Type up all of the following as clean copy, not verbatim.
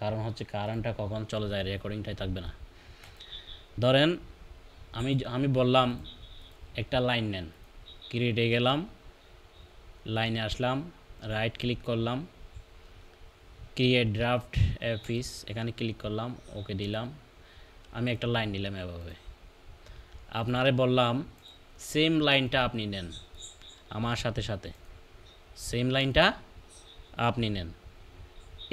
কারণ হচ্ছে কারেন্টটা কখন চলে যায় রেকর্ডিংটাই থাকবে না। ধরেন আমি বললাম একটা লাইন নেন, ক্রিয়েটে গেলাম, লাইনে আসলাম, রাইট ক্লিক করলাম, ক্রিয়েট ড্রাফট পিস, এখানে ক্লিক করলাম, ওকে দিলাম, আমি একটা লাইন নিলাম এভাবে। আপনারে বললাম সেম লাইনটা আপনি নেন, আমার সাথে সাথে সেম লাইনটা আপনি নেন।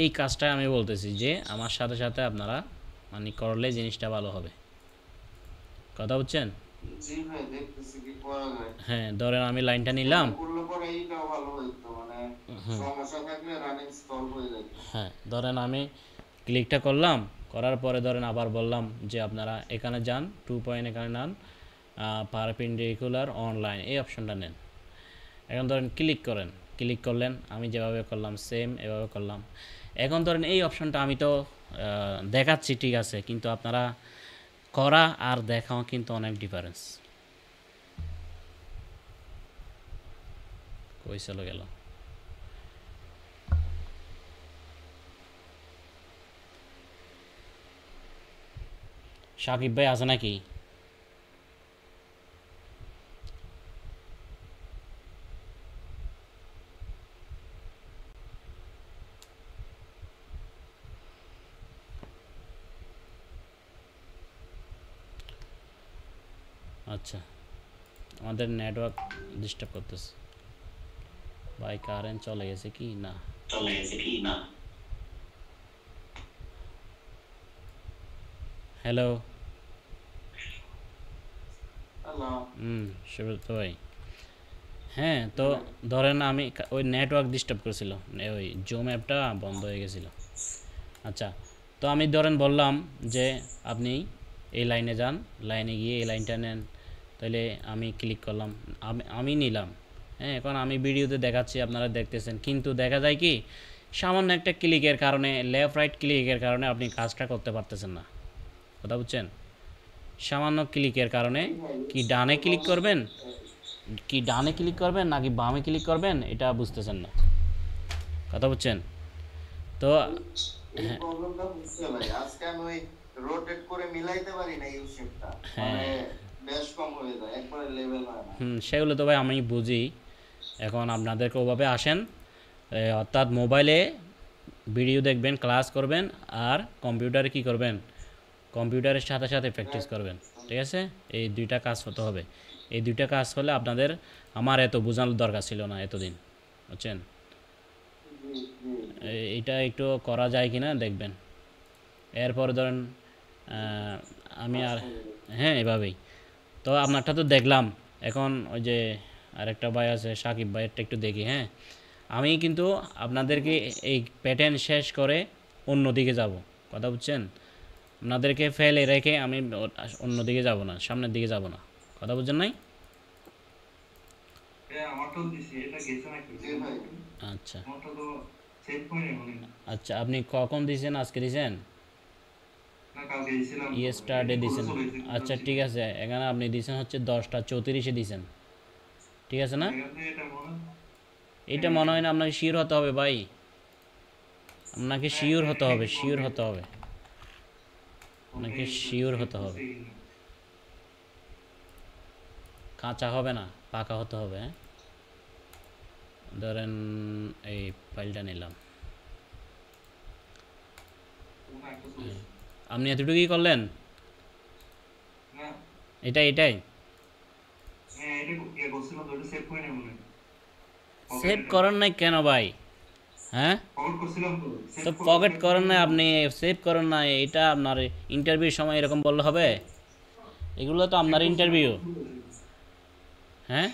এই কাজটা আমি বলতেছি যে আমার সাথে সাথে আপনারা মানে করলে জিনিসটা ভালো হবে। কথা বুঝছেন? জি ভাই, দেখতেছি কি করা যায়। হ্যাঁ, ধরেন আমি লাইনটা নিলাম। করলে পরে এইটাও ভালো হইতো, মানে সমস্যা থাকলে রানিং স্টল হয়ে যেত। হ্যাঁ, ধরেন আমি ক্লিকটা করলাম, করার পরে ধরেন আবার বললাম যে আপনারা এখানে যান, 2 পয়েন্ট এখানে নেন, পারপেন্ডিকুলার অনলাইন এই অপশনটা নেন। এখন ধরেন ক্লিক করেন, ক্লিক করলেন, আমি যেভাবে করলাম সেম এভাবে করলাম। এখন ধরেন এই অপশনটা আমি তো দেখাচ্ছি ঠিক আছে, কিন্তু আপনারা করা আর দেখাও কিন্তু অনেক ডিফারেন্স। কই চলে গেল? সাকিব ভাই আছে নাকি? আচ্ছা, আমাদের নেটওয়ার্ক ডিস্টার্ব করতেছে ভাই। কারেন্ট চলে গেছে কি না? হ্যালো। হ্যালো। সুব্রত ভাই। হ্যাঁ, তো ধরেন আমি ওই নেটওয়ার্ক ডিস্টার্ব করেছিল, ওই জুম অ্যাপটা বন্ধ হয়ে গেছিল। আচ্ছা, তো আমি ধরেন বললাম যে আপনি এই লাইনে যান, লাইনে গিয়ে এই লাইনটা নেন, তাহলে আমি ক্লিক করলাম, আমি নিলাম। হ্যাঁ, এখন আমি ভিডিওতে দেখাচ্ছি, আপনারা দেখতেছেন, কিন্তু দেখা যায় কি সামান্য একটা ক্লিকের কারণে, লেফট রাইট ক্লিকের কারণে আপনি কাজটা করতে পারতেছেন না। কথা বুঝছেন? সামান্য ক্লিকের কারণে কি ডানে ক্লিক করবেন, নাকি বামে ক্লিক করবেন, এটা বুঝতেছেন না। কথা বুঝছেন? তো এই প্রবলেমটা হচ্ছে ভাই, আজকে আমি ওই রোটেট করে মিলাইতে পারি না ইউ শেপটা, মানে হ্যাঁ, বেশ কম হয়ে যায়, একবারে লেভেল হয় না। সেগুলো তো ভাই আমি বুঝি। এখন আপনাদেরকে ওভাবে আসেন, অর্থাৎ মোবাইলে ভিডিও দেখবেন, ক্লাস করবেন, আর কম্পিউটারে কি করবেন, কম্পিউটারের সাথে সাথে প্র্যাকটিস করবেন। ঠিক আছে? এই দুইটা কাজ হতে হবে। এই দুইটা কাজ হলে আপনাদের, আমার এত বোঝানোর দরকার ছিল না এতদিন। বুঝছেন? জি জি জি। এইটা একটু করা যায় কি না দেখবেন। এরপরে ধরেন আমি আর, হ্যাঁ এভাবেই। তো আপনারটা তো দেখলাম। এখন ওই যে আরেকটা ভাই আছে সাকিব ভাইয়েরটা একটু দেখি। হ্যাঁ, আমি কিন্তু আপনাদেরকে এই প্যাটার্ন শেষ করে অন্যদিকে যাব। কথা বুঝছেন? আপনাদেরকে ফেলে রেখে আমি অন্যদিকে যাব না, সামনের দিকে যাব না। কথা বুঝছেন নাই? জি ভাই। আচ্ছা, আচ্ছা, আপনি কখন দিয়েছেন? আজকে দিয়েছেন? স্টার্টে দিয়েছেন? আচ্ছা ঠিক আছে, এখানে আপনি দিয়েছেন হচ্ছে 10টা 34-এ দিয়েছেন। ঠিক আছে না? এটা মনে হয় না, আপনাকে শিওর হতে হবে ভাই, আপনাকে শিওর হতে হবে, শিওর হতে হবে, আপনাকে শিওর হতে হবে। কাঁচা হবে না, পাকা হতে হবে। হ্যাঁ, ধরেন এই ফাইলটা নিলাম, আপনি এতটুকুই করলেন, এটাই সেভ করেন নাই কেন ভাই? হ্যাঁ, তো পকেট করেন না আপনি, সেভ করেন না, এটা আপনার ইন্টারভিউর সময় এরকম বললে হবে? এগুলো তো আপনার ইন্টারভিউ। হ্যাঁ,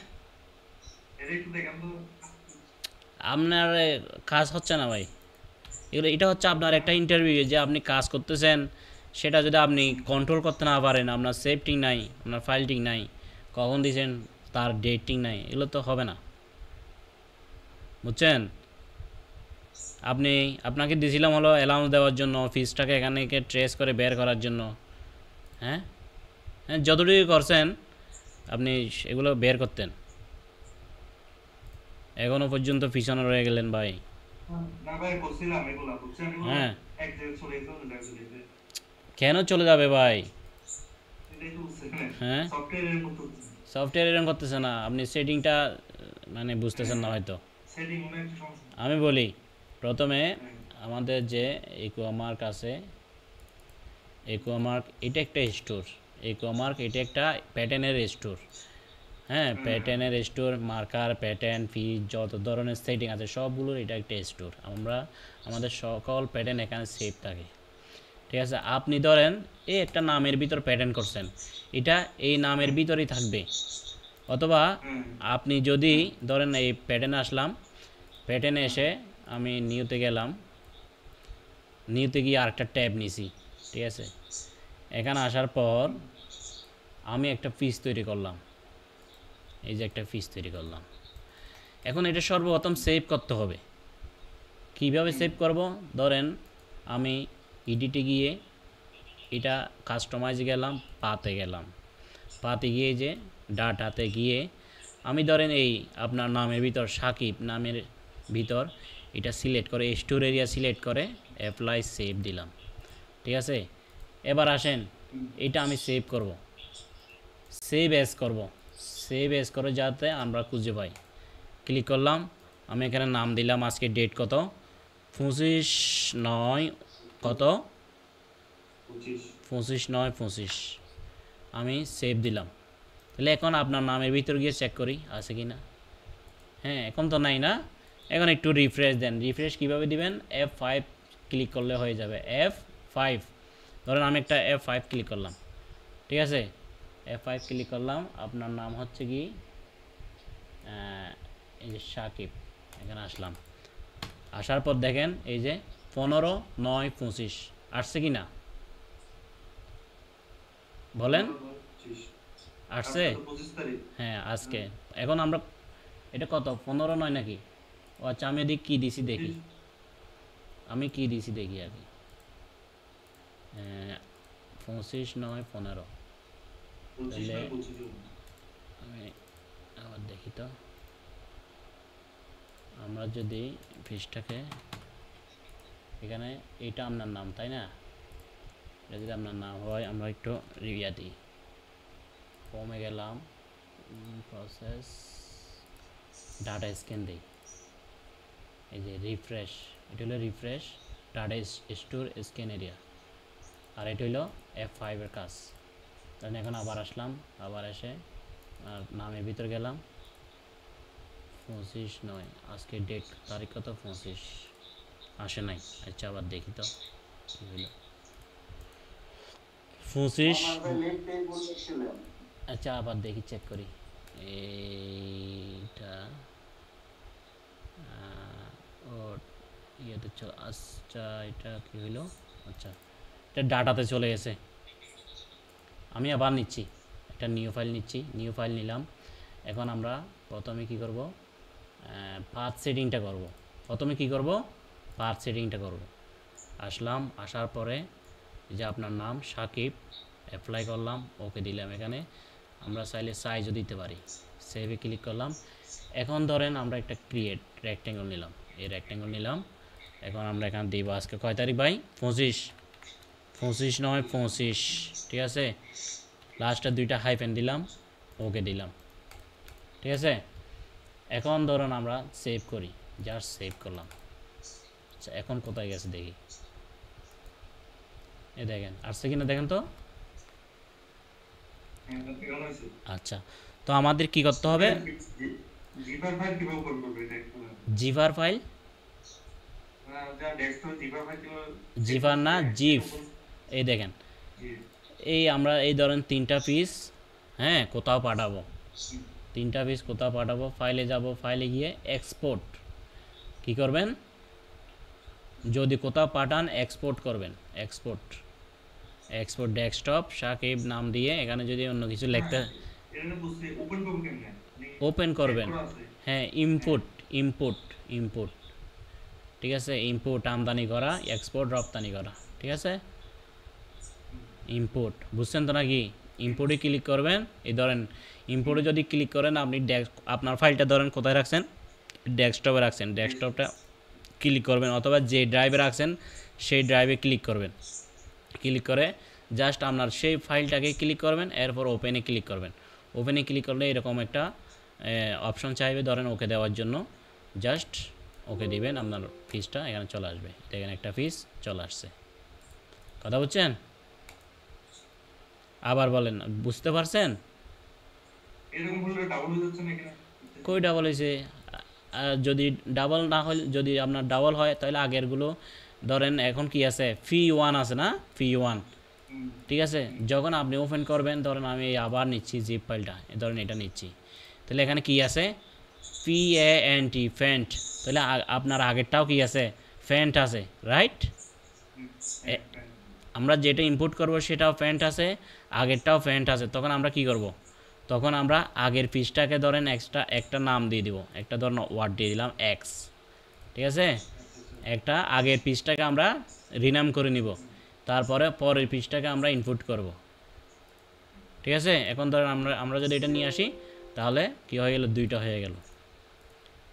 আপনার কাজ হচ্ছে না ভাই, এগুলো, এটা হচ্ছে আপনার একটা ইন্টারভিউ, যে আপনি কাজ করতেছেন, সেটা যদি আপনি কন্ট্রোল করতে না পারেন, আপনার সেফটিং নাই, আপনার ফাইলটিং নাই, কখন দিয়েছেন তার ডেটিং নাই, এগুলো তো হবে না। বুঝছেন? আপনাকে দিয়েছিলাম হলো অ্যালাউন্স দেওয়ার জন্য, ফিসটাকে এখানে ট্রেস করে বের করার জন্য। হ্যাঁ, হ্যাঁ, যতটুকু করছেন আপনি এগুলো বের করতেন, এখনও পর্যন্ত পিছনে রয়ে গেলেন ভাই। না ভাই বলছিলাম এগুলা বুঝছেন এগুলো হ্যাঁ এক জায়গায় চলে যেত না যাবে কেন চলে যাবে ভাই? এটাই তো বুঝছেন হ্যাঁ সফটওয়্যারের মতো হচ্ছে সফটওয়্যার এরকম করতেছে না, আপনি সেটিংটা মানে বুঝতেছেন না হয়তো। সেটিং মনে একটা সমস্যা আমি বলি, প্রথমে হ্যাঁ আমাদের যে ইকোমার্ক আছে, ইকোমার্ক এটা একটা স্টোর, ইকোমার্ক এটা একটা প্যাটার্নের স্টোর। হ্যাঁ, প্যাটার্নের স্টোর, মার্কার, প্যাটার্ন, ফিজ, যত ধরনের সেটিং আছে সবগুলোর এটা একটা স্টোর। আমরা আমাদের সকল প্যাটার্ন এখানে সেভ থাকে। ঠিক আছে, আপনি ধরেন এই একটা নামের ভিতর প্যাটার্ন করছেন, এটা এই নামের ভিতরেই থাকবে। অথবা হ্যাঁ আপনি যদি ধরেন এই প্যাটার্নে আসলাম, প্যাটার্নে এসে আমি নিউতে গেলাম, নিউতে গিয়ে আরেকটা ট্যাব নিছি। ঠিক আছে, এখানে আসার পর আমি একটা পিস তৈরি করলাম, এই যে একটা পিস তৈরি করলাম। এখন এটা সর্বপ্রথম সেভ করতে হবে। কিভাবে সেভ করব? ধরেন আমি এডিটে গিয়ে এটা কাস্টমাইজে গেলাম, পাতে গেলাম, পাতে গিয়ে যে ডাটাতে গিয়ে আমি ধরেন এই আপনার নামের ভিতর সাকিব নামের ভিতর এটা সিলেক্ট করে স্টোর এরিয়া সিলেক্ট করে অ্যাপ্লাই সেভ দিলাম। ঠিক আছে, এবার আসেন এটা আমি সেভ করব, সেভ এস করব, সেভ এস করে যাতে আমরা খুঁজে পাই। ক্লিক করলাম, আমি এখানে নাম দিলাম, আজকে ডেট কত, 25/9 কত, 25 25/9/25, আমি সেভ দিলাম। তাহলে এখন আপনার নামের ভিতর গিয়ে চেক করি আছে কি না। হ্যাঁ, এখন তো নাই না। এখন একটু রিফ্রেশ দেন। রিফ্রেশ কীভাবে দিবেন? F5 ক্লিক করলে হয়ে যাবে। F5 ধরেন আমি একটা F5 ক্লিক করলাম। ঠিক আছে, F5 ক্লিক করলাম, আপনার নাম হচ্ছে কি এই যে সাকিব, এখানে আসলাম। আসার পর দেখেন এই যে 15/9/25 আসছে কি না বলেন? 25 আসছে? আজকে তো 25 তারিখ হ্যাঁ আজকে। এখন আমরা এটা কত 15/9 নাকি? ও আচ্ছা, আমি এদিকে কী দিছি দেখি, 25 আমি কী দিছি দেখি আর কি। 25/9/15 25 তাহলে না 25 আমি আবার দেখি তো। আমরা যদি ফিসটাকে এখানে, এটা আপনার নাম তাই না? এটা যদি আপনার নাম হয়, আমরা একটু রিভিয়া দিই, ফর্মে গেলাম, প্রসেস, ডাটা স্ক্যান দিই, এই যে রিফ্রেশ, এটা হলো refresh data store scan area, আর এটা হলো F5 এর কাজ। তাহলে এখন আবার আসলাম, আবার এসে নামের ভিতর গেলাম, 25/9 আজকে ডেট তারিখ কত, 25 আসে নাই। আচ্ছা আবার দেখি তো কী হলো, 25। আমার ভাই লেট পেজ বলেছিলেন। আচ্ছা আবার দেখি, চেক করি এইটা ও ইয়েতে চল। আচ্ছা এটা কী হইলো, আচ্ছা এটা ডাটাতে চলে গেছে। আমি আবার নিচ্ছি, একটা নিউ ফাইল নিচ্ছি, নিউ ফাইল নিলাম। এখন আমরা প্রথমে কি করব, পাথ সেটিংটা করব। প্রথমে কি করব, পাথ সেটিংটা করব। আসলাম, আসার পরে যে আপনার নাম সাকিব, অ্যাপ্লাই করলাম, ওকে দিলাম। এখানে আমরা চাইলে সাইজও দিতে পারি, সেভে ক্লিক করলাম। এখন ধরেন আমরা একটা ক্রিয়েট রেক্ট্যাঙ্গল নিলাম, এই রেক্ট্যাঙ্গল নিলাম। এখন আমরা এখানে দিব আজকে কয় তারিখ ভাই, 25, 25/9/25। ঠিক আছে, লাস্টে দুইটা হাইফেন দিলাম, ওকে দিলাম। ঠিক আছে, এখন ধরুন আমরা সেভ করি, জাস্ট সেভ করলাম। আচ্ছা এখন কোথায় গেছে দেখি, এ দেখেন আসছে কিনা দেখেন তো। হ্যাঁ কেমন আছে আচ্ছা, তো আমাদের কি করতে হবে, জিপার ফাইল কিভাবে ওপেন করবে এটা একটু জিভার ফাইল, যা ডেস্কটপ জিপার ফাইল কিভাবে জিভার না জিফ। এই দেখেন, এই আমরা এই ধরেন 3টা পিস, হ্যাঁ কোথাও পাঠাবো, 3টা পিস কোথাও পাঠাবো, ফাইলে যাব, ফাইলে গিয়ে এক্সপোর্ট কি করবেন, যদি কোথাও পাঠান এক্সপোর্ট করবেন, এক্সপোর্ট, এক্সপোর্ট ডেস্কটপ সাকিব নাম দিয়ে। এখানে যদি অন্য কিছু লিখতে, এটা বুঝতে ওপেন করব কেমনে ওপেন করবেন, হ্যাঁ ইনপুট, ইনপুট, ইনপুট। ঠিক আছে, ইনপুট আমদানি করা, এক্সপোর্ট রপ্তানি করা। ঠিক আছে, ইনপুট বুঝছেন তো নাকি? ইনপুটে ক্লিক করবেন, এই ধরেন ইনপুটে যদি ক্লিক করেন আপনি আপনার ফাইলটা ধরেন কোথায় রাখছেন, ডেস্কটপে রাখছেন, ডেস্কটপটা ক্লিক করবেন অথবা যে ড্রাইভে রাখছেন সেই ড্রাইভে ক্লিক করবেন। ক্লিক করে জাস্ট আপনার সেই ফাইলটাকে ক্লিক করবেন, এরপর ওপেনে ক্লিক করবেন। ওপেনে ক্লিক করলে এরকম একটা অপশন চাইবে, ধরেন ওকে দেওয়ার জন্য জাস্ট ওকে দিবেন, আপনার ফিসটা এখানে চলে আসবে। দেখেন একটা ফিস চলে আসছে। কথা বুঝছেন? আবার বলেন, বুঝতে পারছেন? এরকম হলে ডাবল হয়ে যাচ্ছে না কেন? কই ডাবল হয়েছে? যদি ডাবল না হয়, যদি আপনার ডাবল হয় তাহলে আগেরগুলো ধরেন এখন কি আছে, ফি 1 আছে না, ফি 1, ঠিক আছে? যখন আপনি ওপেন করবেন, ধরেন আমি আবার নিচ্ছি জিপ ফাইলটা, ধরেন এটা নিচ্ছি, তাহলে এখানে কি আছে, PANT, ফ্যান্ট। তাহলে আপনার আগেরটাও কি আছে, ফ্যান্ট আছে, রাইট? আমরা যেটা ইনপুট করব সেটাও ফ্যান্ট আছে, আগেরটাও ফ্যান্ট আছে। তখন আমরা কি করব, তখন আমরা আগের পিসটাকে ধরেন এক্সট্রা একটা নাম দিয়ে দিব, একটা ধরেন ওয়ার্ড দিয়ে দিলাম এক্স, ঠিক আছে? একটা আগের পিসটাকে আমরা রিনাম করে নিব, তারপরে পরের পিসটাকে আমরা ইনপুট করব, ঠিক আছে? এখন ধরেন আমরা যদি এটা নিয়ে আসি তাহলে কি হয়ে গেল, দুইটা হয়ে গেল,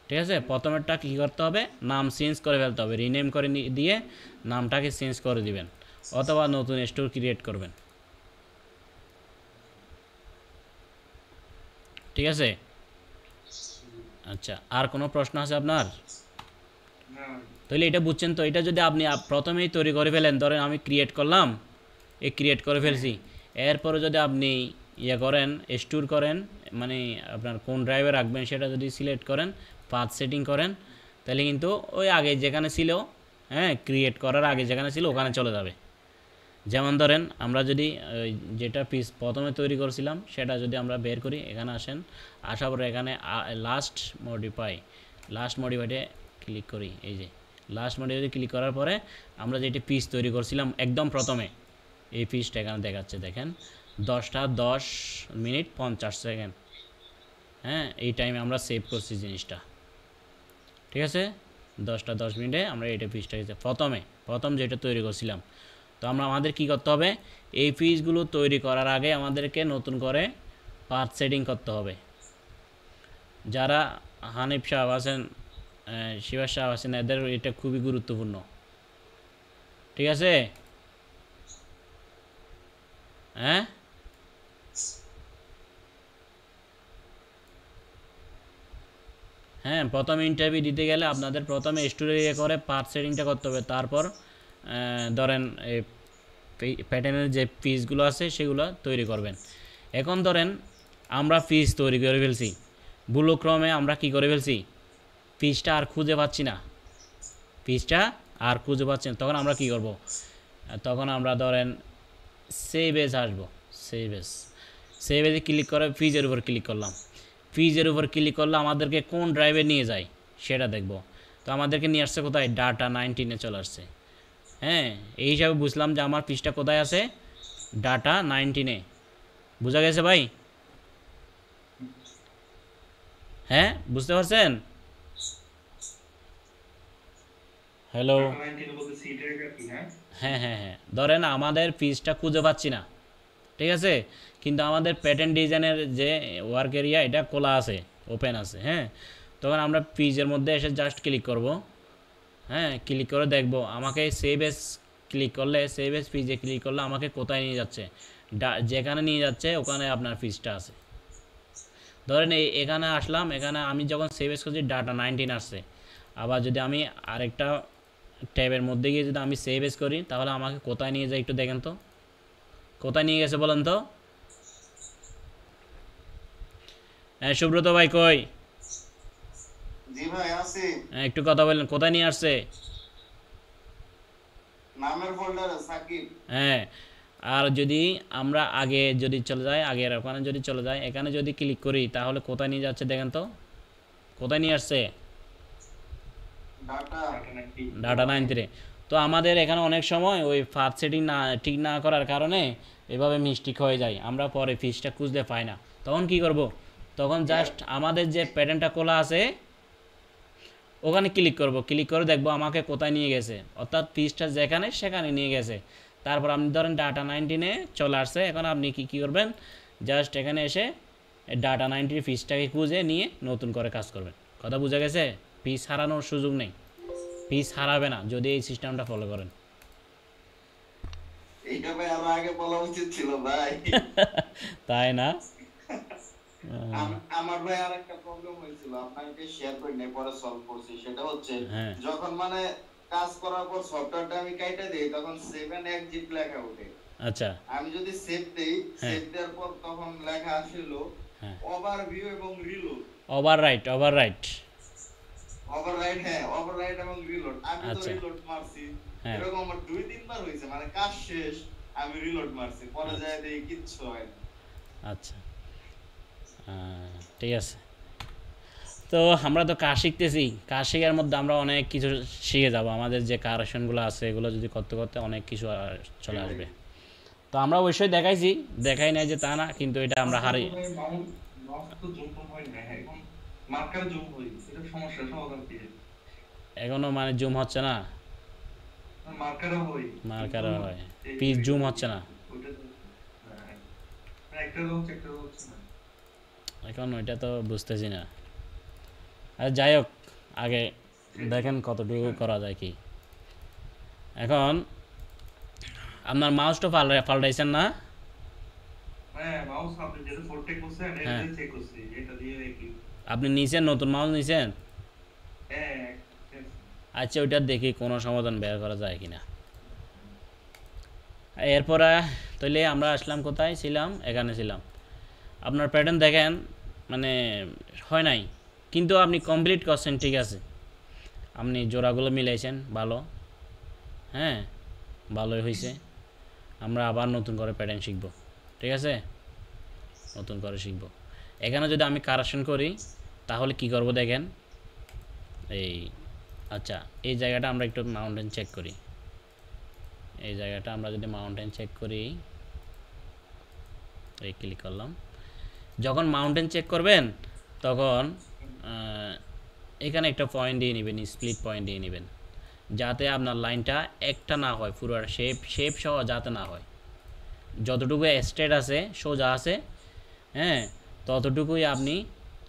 ঠিক আছে? প্রথমেরটা কী করতে হবে, নাম চেঞ্জ করে ফেলতে হবে, রিনেম করে দিয়ে নামটাকে চেঞ্জ করে দিবেন, অথবা নতুন স্টোর ক্রিয়েট করবেন, ঠিক আছে? আচ্ছা, আর কোনো প্রশ্ন আছে আপনার? তাহলে এটা বুঝছেন তো? এটা যদি আপনি প্রথমেই তৈরি করে ফেলেন, ধরেন আমি ক্রিয়েট করলাম, ক্রিয়েট করে ফেলছি, এরপরে যদি আপনি ইয়ে করেন, স্টোর করেন, মানে আপনার কোন ড্রাইভে রাখবেন সেটা যদি সিলেক্ট করেন, পাথ সেটিং করেন, তাহলে কিন্তু ওই আগে যেখানে ছিল, হ্যাঁ, ক্রিয়েট করার আগে যেখানে ছিল ওখানে চলে যাবে। যেমন ধরেন আমরা যদি যেটা পিস প্রথমে তৈরি করছিলাম সেটা যদি আমরা বের করি, এখানে আসেন, আসার পরে এখানে লাস্ট মডিফাইডে ক্লিক করি। এই যে লাস্ট মডিফাইডে ক্লিক করার পরে আমরা যেটি পিস তৈরি করছিলাম একদম প্রথমে, এই পিসটা এখানে দেখাচ্ছে, দেখেন 10:10:50, হ্যাঁ, এই টাইমে আমরা সেভ করছি জিনিসটা, ঠিক আছে? 10:10 আমরা এটা পিসটা প্রথম যেটা তৈরি করছিলাম। তো আমাদের কি করতে হবে, এই পিসগুলো তৈরি করার আগে আমাদেরকে নতুন করে পাথ সেটিং করতে হবে। যারা হানিফ সাহেব আছেন, শিবাস সাহেব আছেন, এদের এটা খুবই গুরুত্বপূর্ণ, ঠিক আছে? হ্যাঁ, হ্যাঁ, প্রথম ইন্টারভিউ দিতে গেলে আপনাদের প্রথমে স্টোরে করে পাথ সেটিংটা করতে হবে, তারপর ধরেন এই প্যাটার্নের যে পিসগুলো আছে সেগুলো তৈরি করবেন। এখন ধরেন আমরা পিস তৈরি করে ফেলছি, ভুলক্রমে আমরা কি করে ফেলছি, পিসটা আর খুঁজে পাচ্ছি না, তখন আমরা কি করব, তখন আমরা ধরেন সেভ এজ আসবো, সেভ এজে ক্লিক করে ফিজের উপর ক্লিক করলাম, আমাদেরকে কোন ড্রাইভে নিয়ে যায় সেটা দেখব। তো আমাদেরকে নিয়ে আসছে কোথায়, ডাটা 19-এ চলে আসছে। হ্যাঁ, এই হিসাবে বুঝলাম যে আমার পিসটা কোথায় আছে, ডাটা 19-এ। বোঝা গেছে ভাই? হ্যাঁ, বুঝতে পারছেন? হ্যালো, হ্যাঁ, ধরেন আমাদের পিসটা খুঁজে পাচ্ছি না, ঠিক আছে? কিন্তু আমাদের প্যাটার্ন ডিজাইনের যে ওয়ার্ক এরিয়া এটা খোলা আছে, ওপেন আছে, হ্যাঁ। তখন আমরা পিজের মধ্যে এসে জাস্ট ক্লিক করব, হ্যাঁ, ক্লিক করে দেখব আমাকে সেভ এস পিজে ক্লিক করলে আমাকে কোথায় নিয়ে যাচ্ছে, যেখানে নিয়ে যাচ্ছে ওখানে আপনার পিজটা আছে। ধরেন এখানে আসলাম, এখানে আমি যখন সেভ এস করছি ডাটা 19 আসছে। আবার যদি আমি আরেকটা ট্যাবের মধ্যে গিয়ে যদি আমি সেভ এস করি তাহলে আমাকে কোথায় নিয়ে যায় একটু দেখেন তো, কোথায় নিয়ে গেছে বলেন তো? হ্যাঁ, সুব্রত ভাই কই? জি ভাই আছি। হ্যাঁ, একটু কথা বলেন, কোথায় নিয়ে আসছে? নামের ফোল্ডারে সাকিব। হ্যাঁ, আর যদি আমরা আগে যদি চলে যাই, আগের ওখানে যদি চলে যাই, এখানে যদি ক্লিক করি তাহলে কোথায় নিয়ে যাচ্ছে দেখেন তো, কোথায় নিয়ে আসছে, ডাটা 93। তো আমাদের এখানে অনেক সময় ওই পাথ সেটিং ঠিক না করার কারণে এভাবে মিস্টেক হয়ে যায়, আমরা পরে ফিসটা খুঁজতে পাই না। তখন কি করব, তখন জাস্ট আমাদের যে প্যাটার্নটা খোলা আছে ওখানে ক্লিক করব, ক্লিক করে দেখব আমাকে কোথায় নিয়ে গেছে, অর্থাৎ ফিসটা যেখানে সেখানে নিয়ে গেছে। তারপর আপনি ধরেন ডাটা 19-এ চলে আসছে, এখন আপনি কী করবেন, জাস্ট এখানে এসে ডাটা 90 ফিসটাকে খুঁজে নিয়ে নতুন করে কাজ করবেন। কথা বোঝা গেছে? ফিস হারানোর সুযোগ নেই, পিস হারাবে না যদি এই সিস্টেমটা ফলো করেন। এইটা ভাই আরো আগে বলা উচিত ছিল ভাই। তাই না? আমার ভাই আর একটা প্রবলেম হয়েছিল, আপনাকে শেয়ার করি নাই, পরে সলভ করছি। সেটা হচ্ছে হ্যাঁ যখন মানে কাজ করার পর সফটওয়্যারটা আমি কাইটা দেই তখন 7 exit লেখা ওঠে। আচ্ছা আমি যদি সেভ দেই, হ্যাঁ। সেভ দেওয়ার পর তখন লেখা আসলো হ্যাঁ ওভারভিউ এবং রিলোড। ওভাররাইট ওভাররাইড, হ্যাঁ ওভাররাইড এবং রিলোড। আমি তো আচ্ছা রিলোড মারছি, হ্যাঁ এরকম আমার 2-3 বার হয়েছে, মানে কাজ শেষ আমি রিলোড মারছি, পরে যায় দেখি কিচ্ছু হয় না। আচ্ছা ঠিক আছে। তো আমরা তো কাজ শিখতেছি, কাজ শেখার মধ্যে আমরা অনেক কিছু শিখে যাব। আমাদের যে কারেকশনগুলো আছে এগুলো যদি করতে করতে অনেক কিছু চলে আসবে। তো আমরা অবশ্যই দেখাই নাই যে তা না, কিন্তু এটা আমরা হারি। মাউস তো জুম হয় না এখন, মার্কার জুম হয়, এটা সমস্যা সমাধান কি? এখনো মানে জুম হচ্ছে না, মার্কারও হয়, মার্কার হয়, পিস জুম হচ্ছে না ওইটা তো একটা হচ্ছে না। এখন, ওইটা তো বুঝতেছি না। আর যাই হোক, আগে দেখেন কতটুকু করা যায় কি। এখন আপনার মাউসটা পাল্টাইছেন না? হ্যাঁ মাউস আপনি যেটা ফোরটেক করছেন এটা হ্যাঁ দিয়ে চেক করছি, এটা দিয়ে কি আপনি নিছেন, নতুন মাউস নিছেন? হ্যাঁ আচ্ছা ওইটা দেখি কোনো সমাধান বের করা যায় কিনা। এরপরে তাহলে আমরা আসলাম, কোথায় ছিলাম? এখানে ছিলাম। আপনার প্যাটার্ন দেখেন মানে হয় নাই, কিন্তু আপনি কমপ্লিট করছেন, ঠিক আছে। আপনি জোড়াগুলো মিলাইছেন ভালো, হ্যাঁ ভালোই হয়েছে। আমরা আবার নতুন করে প্যাটার্ন শিখব, ঠিক আছে, নতুন করে শিখব। এখানে যদি আমি কারেকশন করি তাহলে কি করব দেখেন। এই আচ্ছা এই জায়গাটা আমরা একটু মাউন্টেন চেক করি। এই জায়গাটা আমরা যদি মাউন্টেন চেক করি, এই ক্লিক করলাম। যখন মাউন্টেন চেক করবেন তখন এখানে একটা পয়েন্ট দিয়ে নেবেন, স্প্লিট পয়েন্ট দিয়ে নেবেন, যাতে আপনার লাইনটা একটা না হয়, পুরো শেপ সহ যাতে না হয়। যতটুকু স্ট্রেট আছে, সোজা আছে, হ্যাঁ ততটুকুই আপনি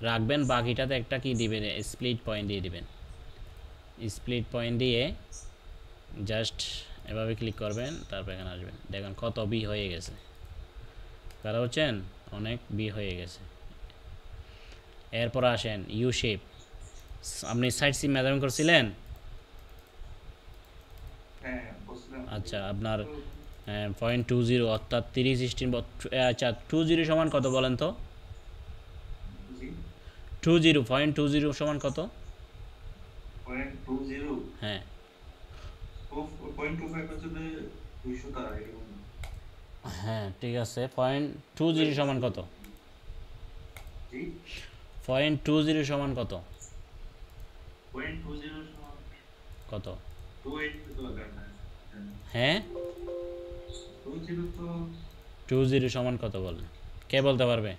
রাখবেন। বাকিটাতে একটা কি দিবেন, স্প্লিট পয়েন্ট দিয়ে দিবেন। স্প্লিট পয়েন্ট দিয়ে জাস্ট এভাবে ক্লিক করবেন, তারপর এখানে আসবেন। দেখেন কত বি হয়ে গেছে, কথা হচ্ছেন, অনেক বি হয়ে গেছে। এরপর আসেন ইউ শেপ। আপনি সাইড সি মেজারমেন্ট করছিলেন? হ্যাঁ বুঝলাম। আচ্ছা আপনার 0.20 অর্থাৎ 30-16, আচ্ছা 20 সমান কত বলেন তো? জি 0.20 সমান কত? 0.20 হ্যাঁ 0.25 হচ্ছে 200 তারা এরকম। হ্যাঁ ঠিক আছে, 0.20 সমান কত? জি 0.20 সমান কত? 0.20 সমান কত? 28 তো লাগা না। হ্যাঁ 20 তো 20 সমান কত বলেন? কে বলতে পারবে?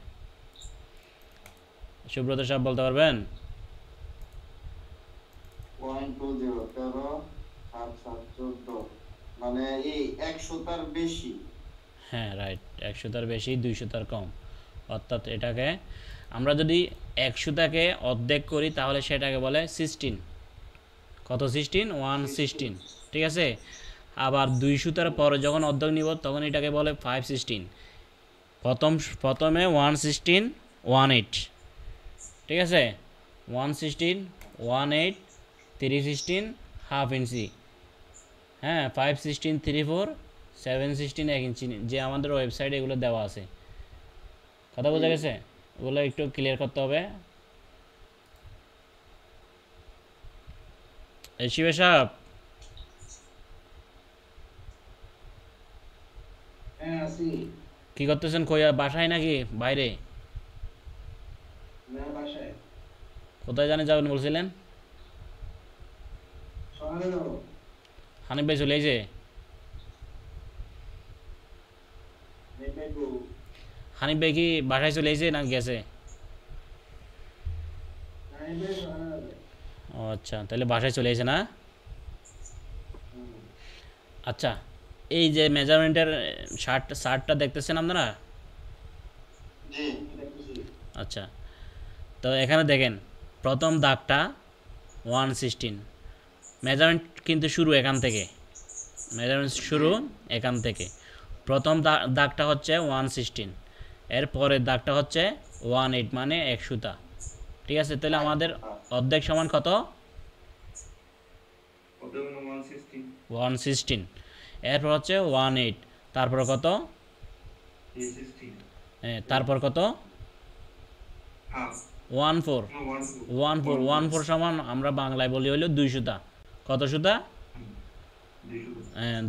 সুব্রত সাহেব বলতে পারবেন? 0.20 13 7 7 14, মানে এই 100 তার বেশি। হ্যাঁ রাইট, 100 তার বেশি, 200 তার কম। অর্থাৎ এটাকে আমরা যদি 100টাকে অর্ধেক করি তাহলে সেটাকে বলে 16। কত? 16, 116, ঠিক আছে। আবার 200টার পরে যখন অর্ধেক নিব তখন এটাকে বলে 516। প্রথমে 116, 18, ঠিক আছে, 116, 18, 316, হাফ ইঞ্চি, হ্যাঁ 516, 3/4, 716, 1 ইঞ্চি, যে আমাদের ওয়েবসাইটে এগুলো দেওয়া আছে। কথা বোঝা গেছে? ওগুলো একটু ক্লিয়ার করতে হবে। এই শিবে সাহেব হ্যাঁ আছি। কি করতেছেন? কই, বাসায় নাকি বাইরে? না বাসায়। কোথায় জানি যাবেন বলছিলেন? সকালে যাব। হানিফ ভাই চলে এসে? হানিফ ভাই কি বাসায় চলে এসে না গেছে? ও আচ্ছা, তাহলে বাসায় চলে এসে না। আচ্ছা এই যে মেজারমেন্টের শার্টটা দেখতেছেন আপনারা? জি দেখতেছি। আচ্ছা তো এখানে দেখেন প্রথম দাগটা 116, মেজারমেন্ট কিন্তু শুরু এখান থেকে, মেজারমেন্ট শুরু এখান থেকে। প্রথম দাগটা হচ্ছে 116, এর পরের দাগটা হচ্ছে 18 মানে 1 সুতা। ঠিক আছে, তাহলে আমাদের অর্ধেক সমান কত? 116। এরপর হচ্ছে 18, তারপর কত? হ্যাঁ, তারপর কত? 14 সমান আমরা বাংলায় বলি হইলো 2 সুতা। কত সুতা?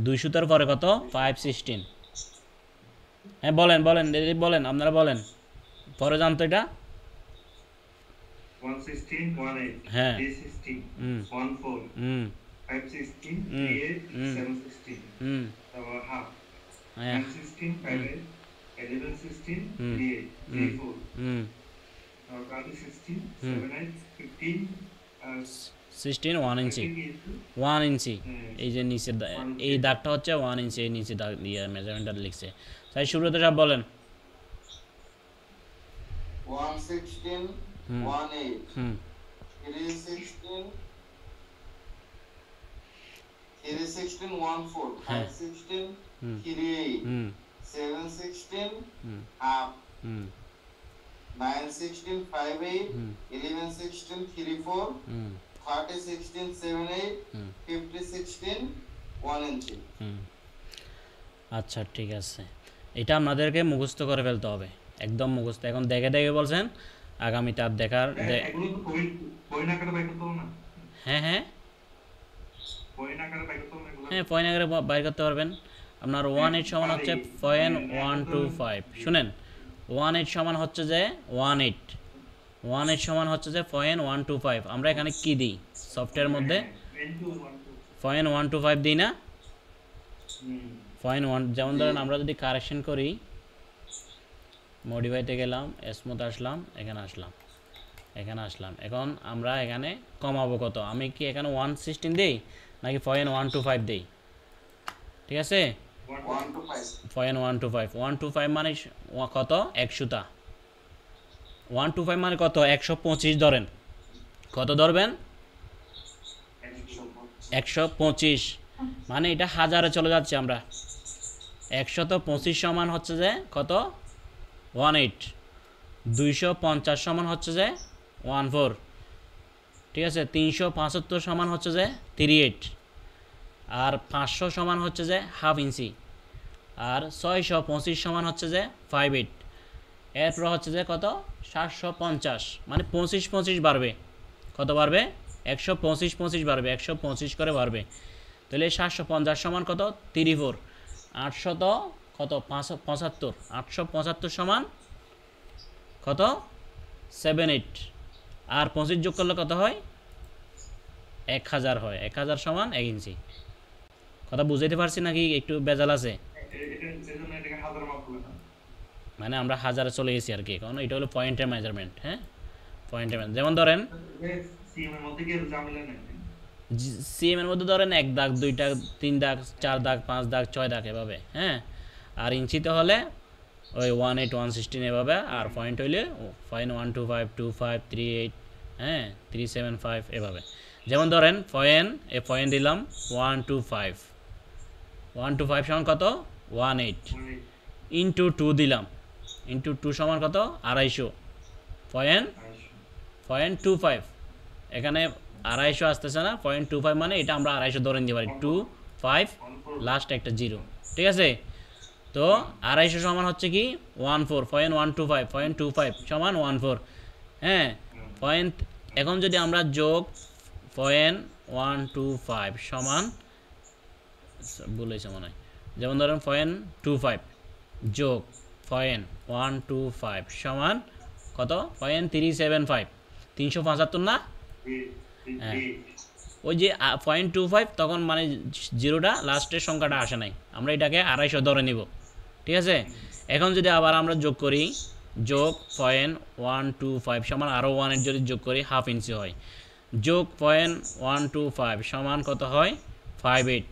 2 সুতার পরে কত? 516। হ্যাঁ বলেন বলেন বলেন, আপনারা বলেন, পরে জানতো এটা। 116 18 হ্যাঁ 316 14 516 38 716 তারপর হাফ 916 58 11 16 38 34 তারপর 16 78 15 16 1 ইঞ্চি, 1 ইঞ্চি। এই যে নিচে এই দাগটা হচ্ছে 1 ইঞ্চি, এই নিচে দাগ দিয়ে মেজারমেন্টটা লিখছে। তাই শুরুতে সব বলেন। 116 18 316 14 516 38 716 half 916 58 11 16 34 30 16 78 50 16 1 ইঞ্চি। আচ্ছা ঠিক আছে, এটা আপনাদেরকে মুখস্থ করে ফেলতে হবে, একদম মুখস্থ। এখন দেখে দেখে বলছেন, আগামীতে আর দেখার এগুলো তো পয়েন্ট আকারে বাইর করতে হবে না? হ্যাঁ হ্যাঁ পয়েন্ট আকারে বাইর করতে হবে এগুলো? হ্যাঁ, পয়েন্ট আকারে বাইর করতে পারবেন। আপনার 18 সমান হচ্ছে 0.125। শুনেন, 18 সমান হচ্ছে যে 18 সমান হচ্ছে যে 0.125। আমরা এখানে কি দিই সফটওয়্যারের মধ্যে? 0.125 দিই না? 0.1, যেমন ধরেন আমরা যদি কারেকশন করি, মডিফাইতে গেলাম, স্মুথ আসলাম, এখানে আসলাম। এখন আমরা এখানে কমাবো কত? আমি কি এখানে 116 দেই নাকি 0.125 দেই? ঠিক আছে, 0.125। 125 মানে কত? 1 সুতা। 125 মানে কত? 125 ধরেন। কত ধরবেন? 125। মানে এটা হাজারে চলে যাচ্ছে আমরা। 125 সমান হচ্ছে যে কত? 18। 250 সমান হচ্ছে যে 14। ঠিক আছে, 375 সমান হচ্ছে যে 38, আর 500 সমান হচ্ছে যে হাফ ইঞ্চি, আর 625 সমান হচ্ছে যে 58। এরপর হচ্ছে যে কত? 750, মানে 25 বাড়বে। কত বাড়বে? 125 বাড়বে, 125 করে বাড়বে। তাহলে 750 সমান কত? 34। 800 কত? 75। 875 সমান কত? 78। আর 25 যোগ করলে কত হয়? 1000 হয়। 1000 সমান 1 ইঞ্চি। কথা বুঝাইতে পারছি নাকি একটু বেজাল আছে? মানে আমরা হাজারে চলে গেছি আর কি, কারণ এটা হলো পয়েন্টের মেজারমেন্ট। হ্যাঁ, পয়েন্টের মেজারমেন্ট। যেমন ধরেন সিএম এর মধ্যে ধরেন 1 দাগ, 2 দাগ, 3 দাগ, 4 দাগ, 5 দাগ, 6 দাগ এভাবে। হ্যাঁ, আর ইঞ্চিতে হলে ওই 18 116 এভাবে, আর পয়েন্ট হইলে 0.125 25 38 হ্যাঁ 375 এভাবে। যেমন ধরেন পয়েন্ট দিলাম 125 সমান কত? 18 ইন্টু 2 দিলাম, ইন্টু 2 সমান কত? 250 0.25। এখানে 250 আসতেছে না, 0.25 মানে এটা আমরা 250 ধরে নিতে পারি। 25 লাস্ট একটা 0। ঠিক আছে, তো 250 সমান হচ্ছে কি? 14 0.125 সমান 14। হ্যাঁ, এখন যদি আমরা যোগ 0.125 সমান, বলেছে মনে হয়, যেমন ধরেন 0.25 যোগ 0.125 সমান কত? 0.375। 375 না? হ্যাঁ, ওই যে 0.25 তখন মানে জিরোটা লাস্টের সংখ্যাটা আসে নাই, আমরা এটাকে 250 ধরে নিব। ঠিক আছে, এখন যদি আবার আমরা যোগ করি, যোগ 0.125 সমান আরও 1 যদি যোগ করি হাফ ইঞ্চি হয়। যোগ 0.125 সমান কত হয়? 58।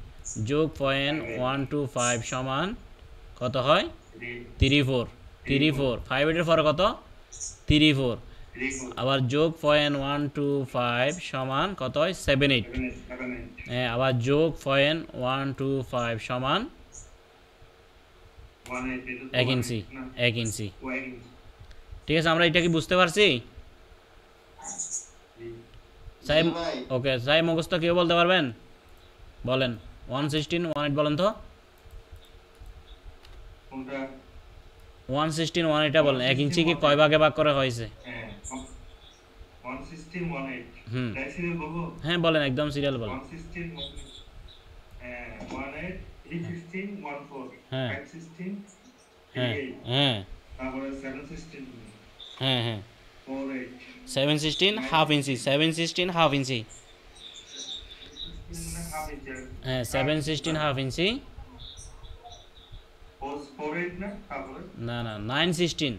যোগ 0.125 সমান কত হয়? 34। 58 এর পরে কত? 34। আবার যোগ 0.125 সমান কত হয় 78। হ্যাঁ, আবার যোগ 0.125 সমান 1 ইঞ্চি, 1 ইঞ্চি। ঠিক আছে, আমরা এটা কি বুঝতে পারছি? সাহেব, ভাই ওকে সাহেব, মুখস্থ কেউ বলতে পারবেন? বলেন 116 18 বলেন তো। 116 18টা বলেন। 1 ইঞ্চি কি কয় ভাগে ভাগ করা হয়েছে? হুম, হ্যাঁ বলেন, একদম সিরিয়াল বলেন। হ্যাঁ হ্যাঁ হ্যাঁ হ্যাঁ হ্যাঁ 716 হাফ ইঞ্চি, 716 হাফ ইঞ্চি। হ্যাঁ 716 হাফ ইঞ্চি। না না 916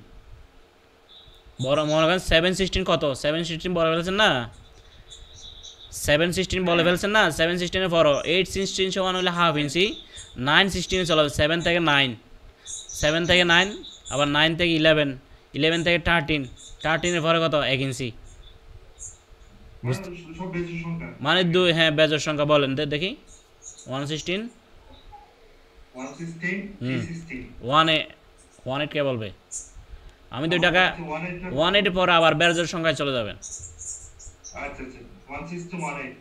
বড়, মনে করেন 716 কত? 716 বলে ফেলছেন না, 716 বলে ফেলছেন না, 716 এর বড়। 816 সমান হলে হাফ ইঞ্চি, 916 এ চলে 7 থেকে 9, 7 থেকে 9, আবার 9 থেকে 11, 11 থেকে 13, 13 এর পরে কত? 1 ইঞ্চি। মানে 2, হ্যাঁ বেজোড় সংখ্যা বলেন দেখি। 116 18 কে বলবে? আমি তো টাকা 18 এর পরে আবার বেজোড় সংখ্যায় চলে যাবেন।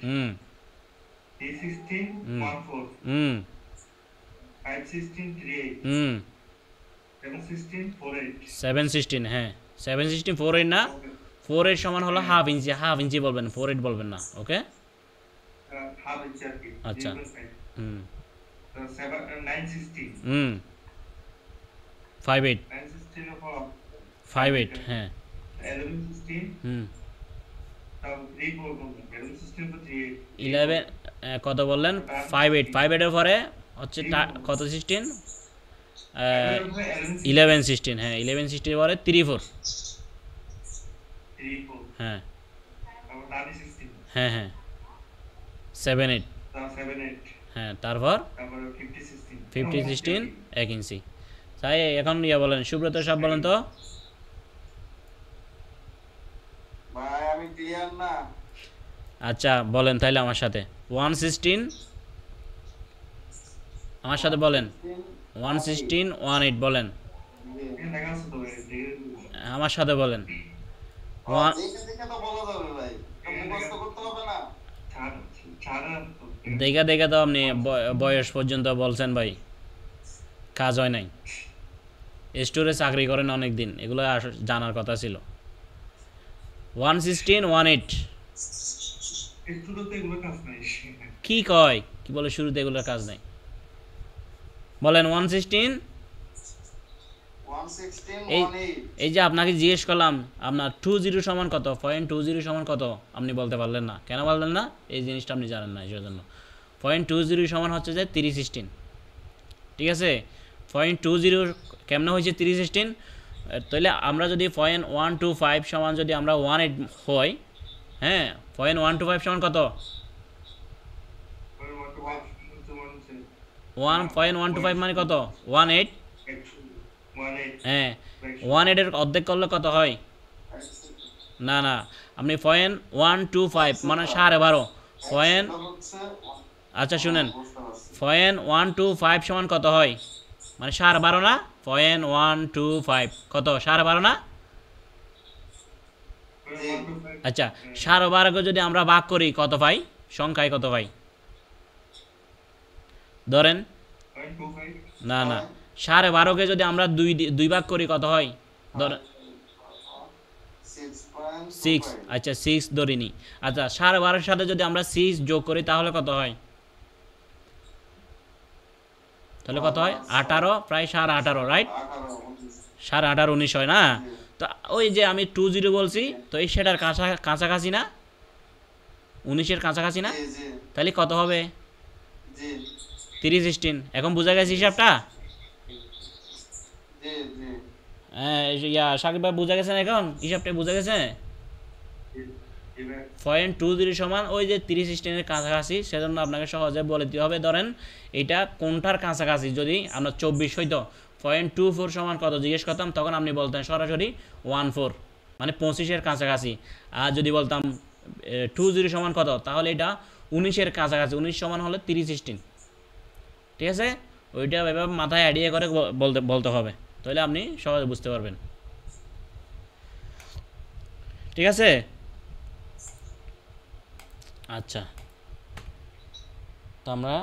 হুম হুম হুম 716, হ্যাঁ 716 48 না, 48 সমান হলো হাফ ইঞ্চি, হাফ ইঞ্চি বলবেন, 48 বলবেন না। ওকে, আচ্ছা। হুম হুম 58 58, হ্যাঁ হুম 11 কত বললেন? 58, 58 এর পরে হচ্ছে কত? 16 11 16, হ্যাঁ 11 16 এর পরে 34, হ্যাঁ হ্যাঁ হ্যাঁ 78, হ্যাঁ তারপর 50 16 1 ইঞ্চি। তাই এখন ইয়া বলেন, সুব্রত সব বলেন তো। ভাই আমি ক্লিয়ার না। আচ্ছা বলেন তাইলে আমার সাথে 116, আমার সাথে বলেন 116 18 বলেন, আমার সাথে বলেন। দেখে তো বলা যাবে ভাই, মুখস্থ করতে হবে না। দেখা দেখা তো আপনি বয়স পর্যন্ত বলছেন ভাই, কাজ হয় নাই। স্টোরে চাকরি করেন অনেক দিন, এগুলো জানার কথা ছিল। 116 18 কি কয়? কি বলে শুরুতে এগুলোর কাজ নাই? বলেন 116 এই যে আপনাকে জিজ্ঞেস করলাম আপনার 20 সমান কত, 0.20 সমান কত, আপনি বলতে পারলেন না। কেন বললেন না? এই জিনিসটা আপনি জানেন না, এই জন্য। 0.20 সমান হচ্ছে যে 316, ঠিক আছে? 0.20 কেমনে হয়েছে 316? তাহলে আমরা যদি 0.125 সমান যদি আমরা 18 হয়, হ্যাঁ 0.125 সমান কত? 1.125 মানে কত? 18, হ্যাঁ 18 এর অর্ধেক করলে কত হয়? না না, আপনি 0.125 মানে 12.5 আচ্ছা শুনেন, 0.125 সমান কত হয়? মানে 12.5 না? 0.125 কত? 12.5 না? আচ্ছা 12.5কে যদি আমরা ভাগ করি কত পাই? সংখ্যায় কত পাই? ধরেন না না, 12.5কে যদি আমরা দুই ভাগ করি কত হয়? ধরেন 6, আচ্ছা 6 ধরিনি। আচ্ছা 12.5 সাথে যদি আমরা 6 যোগ করি তাহলে কত হয়? তাহলে কত হয়? 18, প্রায় 18.5, রাইট? 18.5 19 হয় না? তো ওই যে আমি 20 বলছি, তো এই সেটার কাছাকাছি না? 19-এর কাছাকাছি না? তাহলে কত হবে? 316। এখন বুঝা গেছে হিসাবটা? হ্যাঁ সাকিব ভাই বুঝা গেছে না? এখন হিসাবটা বুঝা গেছে? 0.20 সমান ওই যে 316-এর কাছাকাছি, সেজন্য আপনাকে সহজে বলে দিতে হবে। ধরেন এটা কোনটার কাছাকাছি? যদি আমরা 24 হইতো 0.24 সমান কত জিজ্ঞেস করতাম, তখন আপনি বলতেন সরাসরি 14, মানে 25-এর কাছাকাছি। আর যদি বলতাম 20 সমান কত, তাহলে এটা 19-এর কাছাকাছি, 19 সমান হলে 30-16। ঠিক আছে, ওইটা এভাবে মাথায় আইডিয়া করে বলতে বলতে হবে, তাহলে আপনি সহজে বুঝতে পারবেন। ঠিক আছে, আচ্ছা, তো আমরা